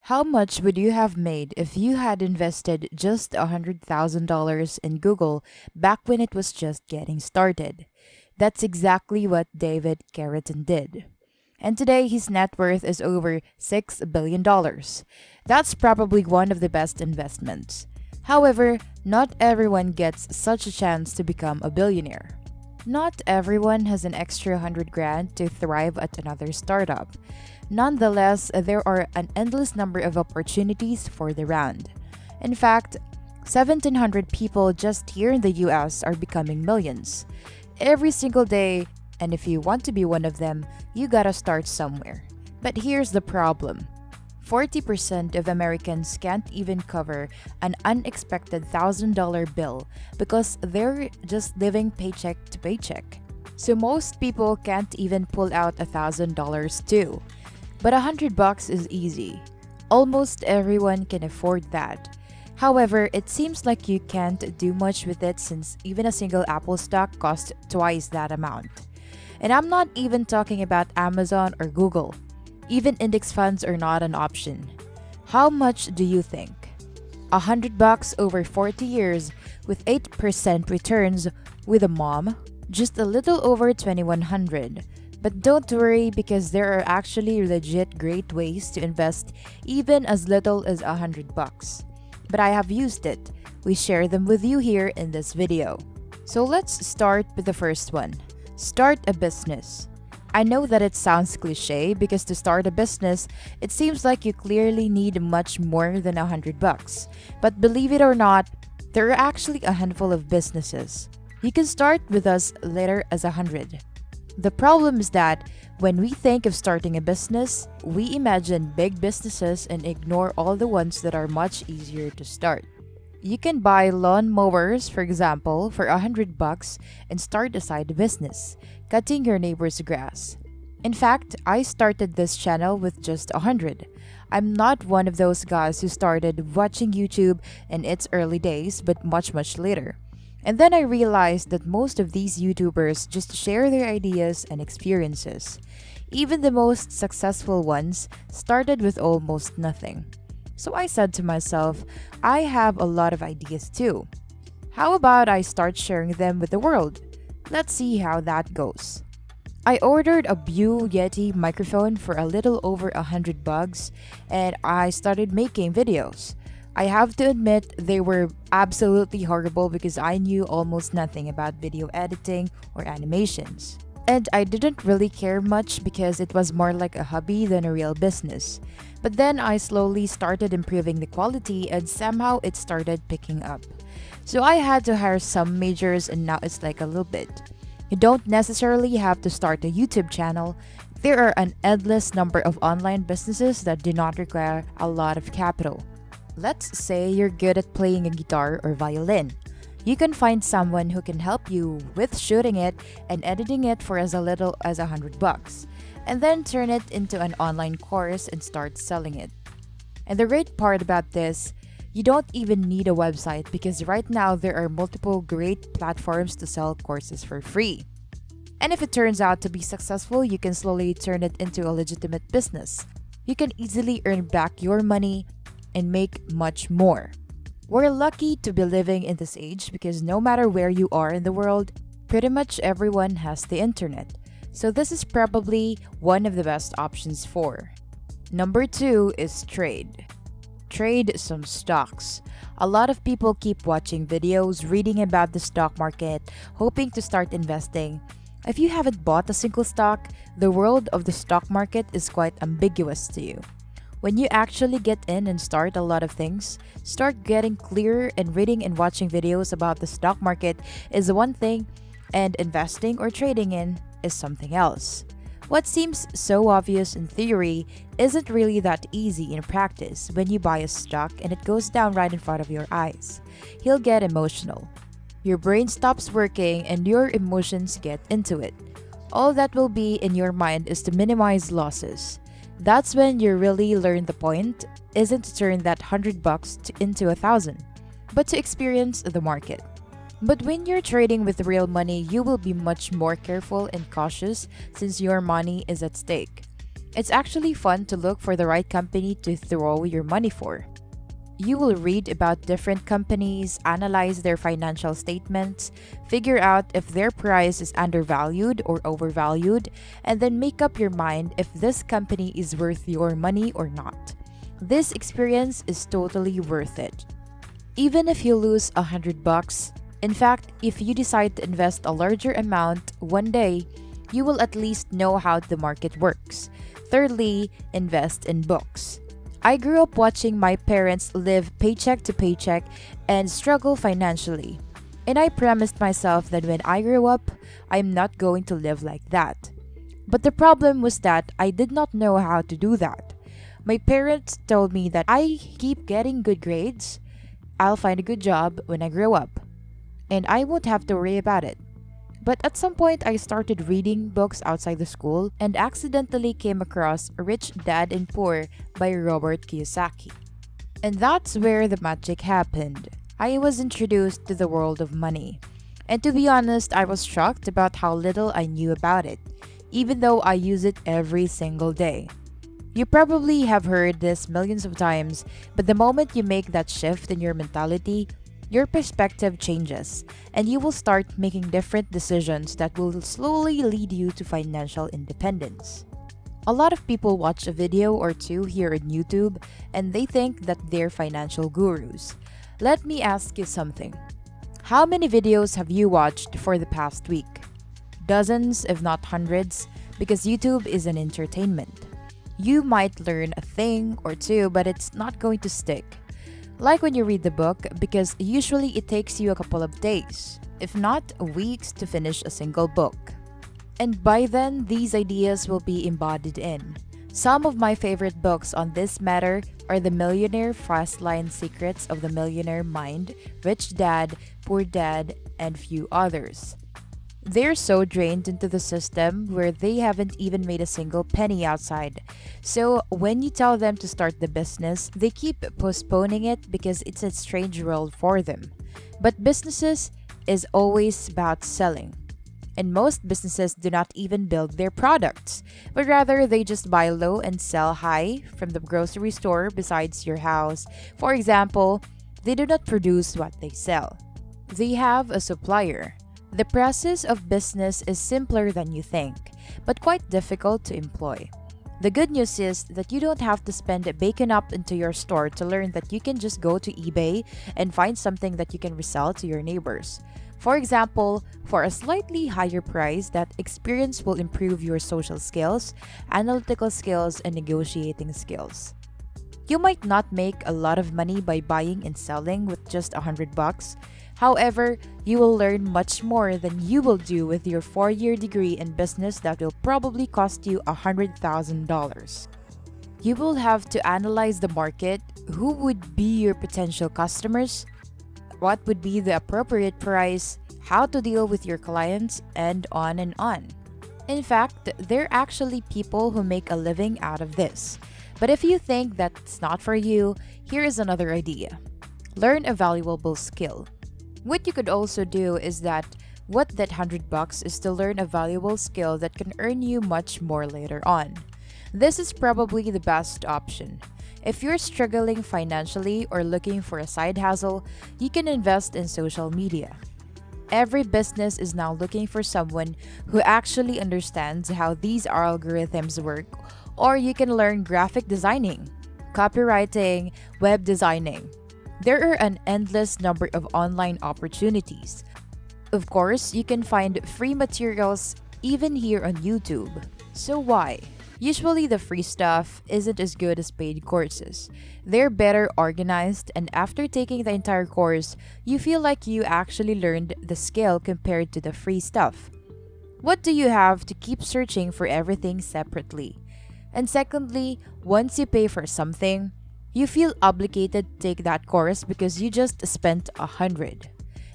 How much would you have made if you had invested just $100,000 in Google back when it was just getting started? That's exactly what David Carradine did. And today his net worth is over $6 billion. That's probably one of the best investments. However, not everyone gets such a chance to become a billionaire. Not everyone has an extra 100 grand to thrive at another startup. Nonetheless, there are an endless number of opportunities for the round. In fact, 1,700 people just here in the US are becoming millions every single day, and if you want to be one of them, you gotta start somewhere. But here's the problem: 40% of Americans can't even cover an unexpected $1,000 bill because they're just living paycheck to paycheck. So most people can't even pull out $1,000 too. But $100 is easy. Almost everyone can afford that. However, it seems like you can't do much with it since even a single Apple stock costs twice that amount. And I'm not even talking about Amazon or Google. Even index funds are not an option. How much do you think? $100 over 40 years with 8% returns with a mom? Just a little over 2,100. But don't worry, because there are actually legit great ways to invest even as little as $100. But I have used it. We share them with you here in this video. So let's start with the first one. Start a business. I know that it sounds cliche because to start a business, it seems like you clearly need much more than $100. But believe it or not, there are actually a handful of businesses. You can start with as little as 100. The problem is that when we think of starting a business, we imagine big businesses and ignore all the ones that are much easier to start. You can buy lawn mowers, for example, for $100 and start a side business, cutting your neighbor's grass. In fact, I started this channel with just 100. I'm not one of those guys who started watching YouTube in its early days, but much later. And then I realized that most of these YouTubers just share their ideas and experiences. Even the most successful ones started with almost nothing. So I said to myself, I have a lot of ideas too. How about I start sharing them with the world? Let's see how that goes. I ordered a Blue Yeti microphone for a little over $100 and I started making videos. I have to admit they were absolutely horrible because I knew almost nothing about video editing or animations. And I didn't really care much because it was more like a hobby than a real business. But then I slowly started improving the quality and somehow it started picking up. So I had to hire some majors and now it's like a little bit. You don't necessarily have to start a YouTube channel. There are an endless number of online businesses that do not require a lot of capital. Let's say you're good at playing a guitar or violin. You can find someone who can help you with shooting it and editing it for as little as $100, and then turn it into an online course and start selling it. And the great part about this, you don't even need a website because right now there are multiple great platforms to sell courses for free. And if it turns out to be successful, you can slowly turn it into a legitimate business. You can easily earn back your money and make much more. We're lucky to be living in this age because no matter where you are in the world, pretty much everyone has the internet. So this is probably one of the best options for. Number 2 is trade. Trade some stocks. A lot of people keep watching videos, reading about the stock market, hoping to start investing. If you haven't bought a single stock, the world of the stock market is quite ambiguous to you. When you actually get in and start a lot of things, start getting clearer and reading and watching videos about the stock market is one thing, and investing or trading in is something else. What seems so obvious in theory isn't really that easy in practice when you buy a stock and it goes down right in front of your eyes. You'll get emotional. Your brain stops working and your emotions get into it. All that will be in your mind is to minimize losses. That's when you really learn the point isn't to turn that $100 into 1,000, but to experience the market. But when you're trading with real money, you will be much more careful and cautious since your money is at stake. It's actually fun to look for the right company to throw your money for. You will read about different companies, analyze their financial statements, figure out if their price is undervalued or overvalued, and then make up your mind if this company is worth your money or not. This experience is totally worth it. Even if you lose $100, in fact, if you decide to invest a larger amount one day, you will at least know how the market works. Thirdly, invest in books. I grew up watching my parents live paycheck to paycheck and struggle financially. And I promised myself that when I grow up, I'm not going to live like that. But the problem was that I did not know how to do that. My parents told me that I keep getting good grades, I'll find a good job when I grow up, and I won't have to worry about it. But at some point, I started reading books outside the school and accidentally came across Rich Dad and Poor by Robert Kiyosaki. And that's where the magic happened. I was introduced to the world of money. And to be honest, I was shocked about how little I knew about it, even though I use it every single day. You probably have heard this millions of times, but the moment you make that shift in your mentality, your perspective changes, and you will start making different decisions that will slowly lead you to financial independence. A lot of people watch a video or two here on YouTube and they think that they're financial gurus. Let me ask you something. How many videos have you watched for the past week? Dozens, if not hundreds, because YouTube is an entertainment. You might learn a thing or two, but it's not going to stick. Like when you read the book, because usually it takes you a couple of days, if not weeks, to finish a single book. And by then, these ideas will be embodied in. Some of my favorite books on this matter are The Millionaire Fastline Secrets of the Millionaire Mind, Rich Dad, Poor Dad, and few others. They're so drained into the system where they haven't even made a single penny outside. So when you tell them to start the business, they keep postponing it because it's a strange world for them. But businesses is always about selling. And most businesses do not even build their products, but rather they just buy low and sell high from the grocery store besides your house. For example, they do not produce what they sell. They have a supplier. The process of business is simpler than you think, but quite difficult to employ. The good news is that you don't have to spend bacon up into your store to learn that you can just go to eBay and find something that you can resell to your neighbors. For example, for a slightly higher price, that experience will improve your social skills, analytical skills, and negotiating skills. You might not make a lot of money by buying and selling with just $100. However, you will learn much more than you will do with your 4-year degree in business that will probably cost you $100,000. You will have to analyze the market, who would be your potential customers, what would be the appropriate price, how to deal with your clients, and on and on. In fact, there are actually people who make a living out of this. But if you think that's not for you, here is another idea. Learn a valuable skill. What you could also do is that what that $100 is to learn a valuable skill that can earn you much more later on. This is probably the best option. If you're struggling financially or looking for a side hustle, you can invest in social media. Every business is now looking for someone who actually understands how these algorithms work, or you can learn graphic designing, copywriting, web designing. There are an endless number of online opportunities. Of course, you can find free materials even here on YouTube. So why? Usually the free stuff isn't as good as paid courses. They're better organized, and after taking the entire course, you feel like you actually learned the skill compared to the free stuff. What do you have to keep searching for everything separately? And secondly, once you pay for something, you feel obligated to take that course because you just spent $100.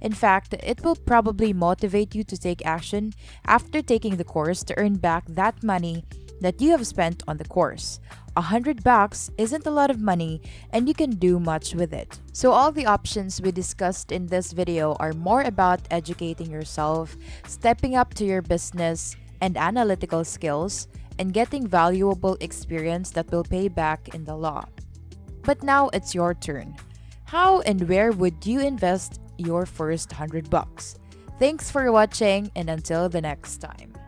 In fact, it will probably motivate you to take action after taking the course to earn back that money that you have spent on the course. $100 isn't a lot of money and you can do much with it. So all the options we discussed in this video are more about educating yourself, stepping up to your business and analytical skills, and getting valuable experience that will pay back in the law. But now it's your turn. How and where would you invest your first $100? Thanks for watching and until the next time.